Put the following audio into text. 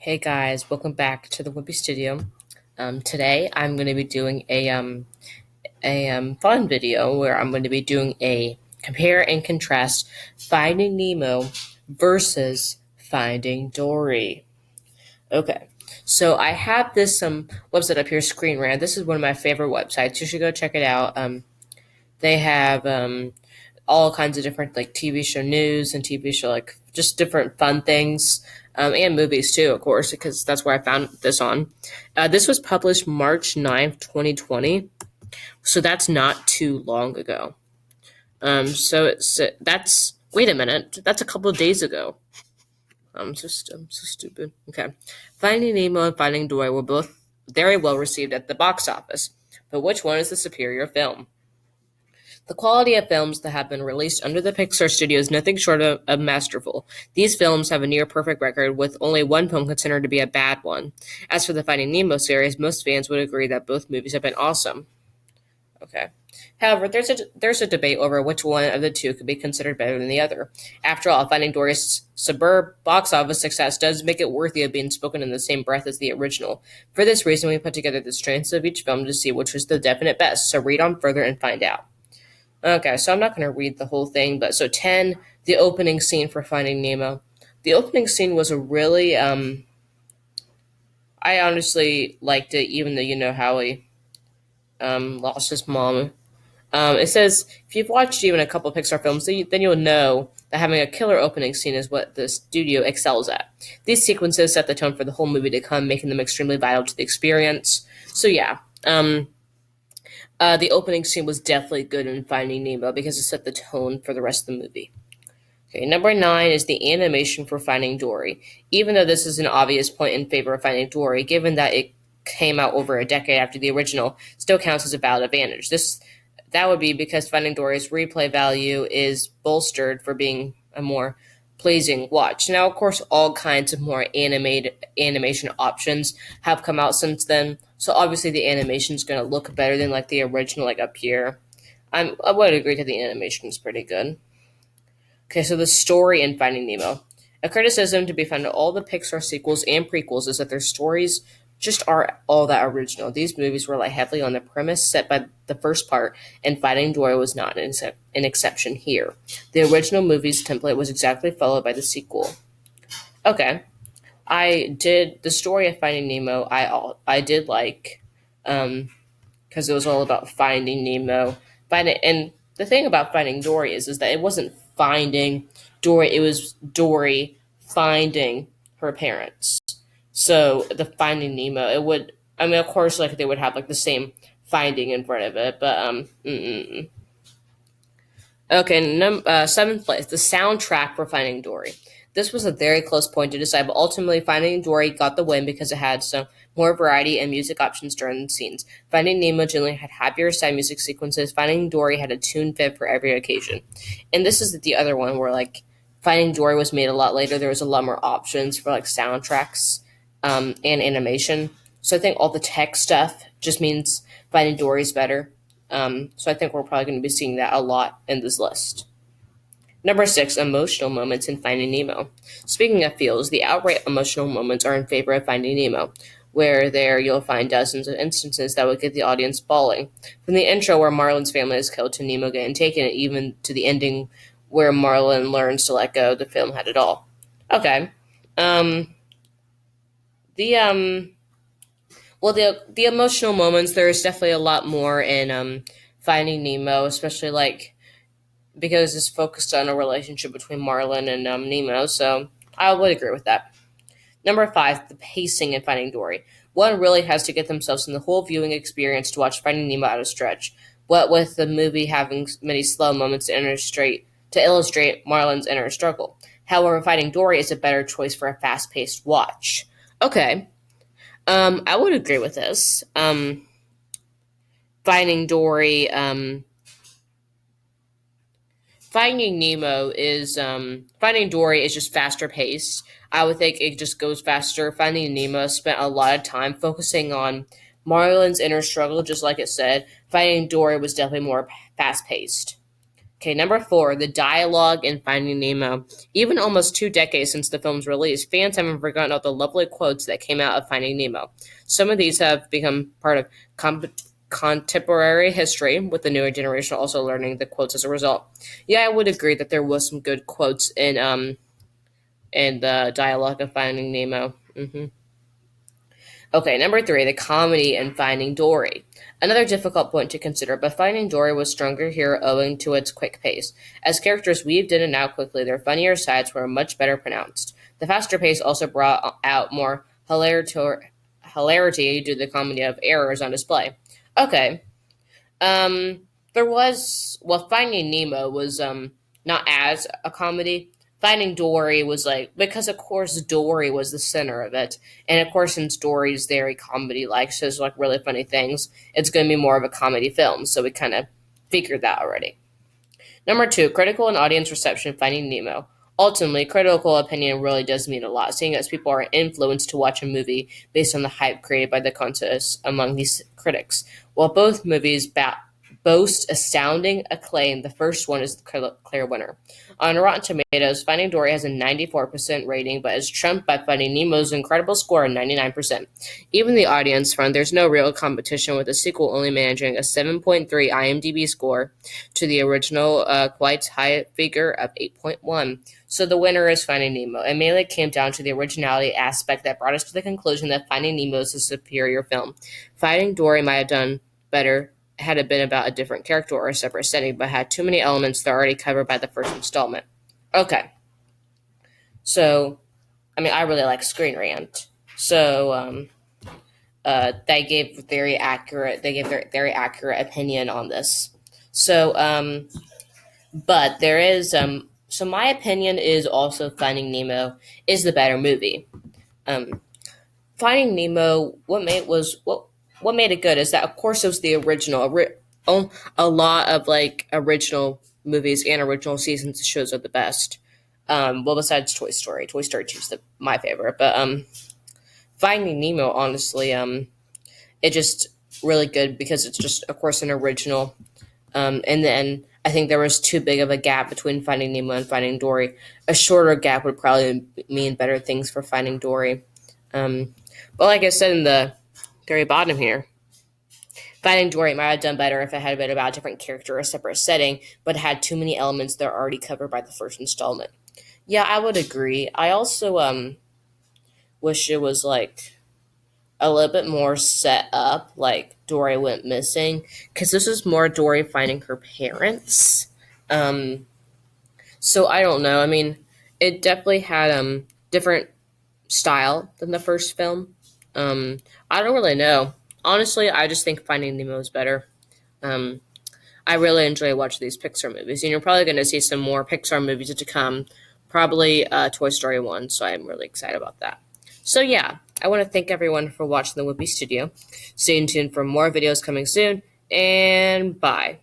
Hey guys, welcome back to the Wimpy Studio. Today I'm going to be doing a fun video where I'm going to be doing a compare and contrast Finding Nemo versus Finding Dory. Okay, so I have this website up here, Screen Rant. This is one of my favorite websites. You should go check it out. They have all kinds of different like TV show news and TV show like just different fun things, and movies too, of course, because that's where I found this on. This was published March 9th, 2020, so that's not too long ago. That's wait a minute, that's a couple of days ago. I'm so stupid. Okay, Finding Nemo and Finding Dory were both very well received at the box office, but which one is the superior film? The quality of films that have been released under the Pixar studio is nothing short of masterful. These films have a near perfect record, with only one film considered to be a bad one. As for the Finding Nemo series, most fans would agree that both movies have been awesome. Okay. However, there's a debate over which one of the two could be considered better than the other. After all, Finding Dory's superb box office success does make it worthy of being spoken in the same breath as the original. For this reason, we put together the strengths of each film to see which was the definite best, so read on further and find out. Okay, so I'm not going to read the whole thing, but so 10, the opening scene for Finding Nemo. The opening scene was a really, I honestly liked it, even though you know how he lost his mom. It says, if you've watched even a couple Pixar films, then you'll know that having a killer opening scene is what the studio excels at. These sequences set the tone for the whole movie to come, making them extremely vital to the experience. So yeah, the opening scene was definitely good in Finding Nemo because it set the tone for the rest of the movie. Okay, number 9 is the animation for Finding Dory. Even though this is an obvious point in favor of Finding Dory, given that it came out over a decade after the original, still counts as a valid advantage. That would be because Finding Dory's replay value is bolstered for being a more pleasing watch. Now, of course, all kinds of more animated animation options have come out since then, so obviously the animation is going to look better than like the original, like up here. I would agree that the animation is pretty good. Okay, so the story in Finding Nemo. A criticism to be found in all the Pixar sequels and prequels is that their stories just aren't all that original. These movies rely heavily on the premise set by the first part, and Finding Dory was not an exception here. The original movie's template was exactly followed by the sequel. Okay, I did the story of Finding Nemo. I did like, because it was all about finding Nemo. And the thing about Finding Dory is that it wasn't finding Dory; it was Dory finding her parents. So the Finding Nemo, it would. I mean, of course, like they would have like the same finding in front of it, but Okay, seventh place, the soundtrack for Finding Dory. This was a very close point to decide, but ultimately Finding Dory got the win because it had some more variety and music options during the scenes. Finding Nemo generally had happier sad music sequences. Finding Dory had a tune fit for every occasion. And this is the other one where like Finding Dory was made a lot later. There was a lot more options for like soundtracks and animation. So I think all the tech stuff just means Finding Dory's better. So I think we're probably going to be seeing that a lot in this list. Number 6, emotional moments in Finding Nemo. Speaking of feels, the outright emotional moments are in favor of Finding Nemo, where there you'll find dozens of instances that would get the audience bawling. From the intro where Marlin's family is killed to Nemo getting taken, even to the ending where Marlin learns to let go, the film had it all. Okay. The Well, the emotional moments, there's definitely a lot more in Finding Nemo, especially like because it's focused on a relationship between Marlin and Nemo. So I would agree with that. Number 5, the pacing in Finding Dory. One really has to get themselves in the whole viewing experience to watch Finding Nemo out of stretch. What with the movie having many slow moments to illustrate Marlin's inner struggle. However, Finding Dory is a better choice for a fast-paced watch. Okay, I would agree with this. Finding Dory, Finding Dory is just faster paced. I would think it just goes faster. Finding Nemo spent a lot of time focusing on Marlin's inner struggle, just like it said. Finding Dory was definitely more fast paced. Okay, number four, the dialogue in Finding Nemo. Even almost 2 decades since the film's release, fans haven't forgotten all the lovely quotes that came out of Finding Nemo. Some of these have become part of contemporary history, with the newer generation also learning the quotes as a result. Yeah, I would agree that there was some good quotes in the dialogue of Finding Nemo. Okay, number three, the comedy in Finding Dory. Another difficult point to consider, but Finding Dory was stronger here owing to its quick pace. As characters weaved in and out quickly, their funnier sides were much better pronounced. The faster pace also brought out more hilarity due to the comedy of errors on display. Okay, um, there was Finding Nemo was not as a comedy. Finding Dory was like because of course Dory was the center of it, and of course since Dory's very comedy like, says like really funny things, it's going to be more of a comedy film. So we kind of figured that already. Number two, critical and audience reception of Finding Nemo. Ultimately, critical opinion really does mean a lot, seeing as people are influenced to watch a movie based on the hype created by the contest among these critics. While both movies boast astounding acclaim, the first one is the clear winner. On Rotten Tomatoes, Finding Dory has a 94% rating, but is trumped by Finding Nemo's incredible score of 99%. Even the audience found there's no real competition, with the sequel only managing a 7.3 IMDb score to the original quite high figure of 8.1. So the winner is Finding Nemo. It mainly came down to the originality aspect that brought us to the conclusion that Finding Nemo is a superior film. Finding Dory might have done better had it been about a different character or a separate setting, but had too many elements that are already covered by the first installment. Okay, so I mean, I really like Screen Rant, so they gave very accurate. They gave their very accurate opinion on this. So, but there is so my opinion is also Finding Nemo is the better movie. Um, Finding Nemo, what made it good is that of course it was the original. A lot of like original movies and original seasons of shows are the best. Well, besides Toy Story 2 is my favorite, but Finding Nemo, honestly, it just really good because it's just of course an original. And then I think there was too big of a gap between Finding Nemo and Finding Dory. A shorter gap would probably mean better things for Finding Dory. But like I said in the very bottom here, Finding Dory might have done better if it had been about a different character or a separate setting, but it had too many elements that are already covered by the first installment. Yeah, I would agree. I also wish it was like a little bit more set up, like Dory went missing, because this is more Dory finding her parents. Um, so I don't know. I mean, it definitely had different style than the first film. Um, I don't really know. Honestly, I just think Finding Nemo is better. Um, I really enjoy watching these Pixar movies, and you're probably going to see some more Pixar movies to come. Probably Toy Story 1, so I'm really excited about that. So yeah, I want to thank everyone for watching the Whoopi Studio. Stay tuned for more videos coming soon, and bye.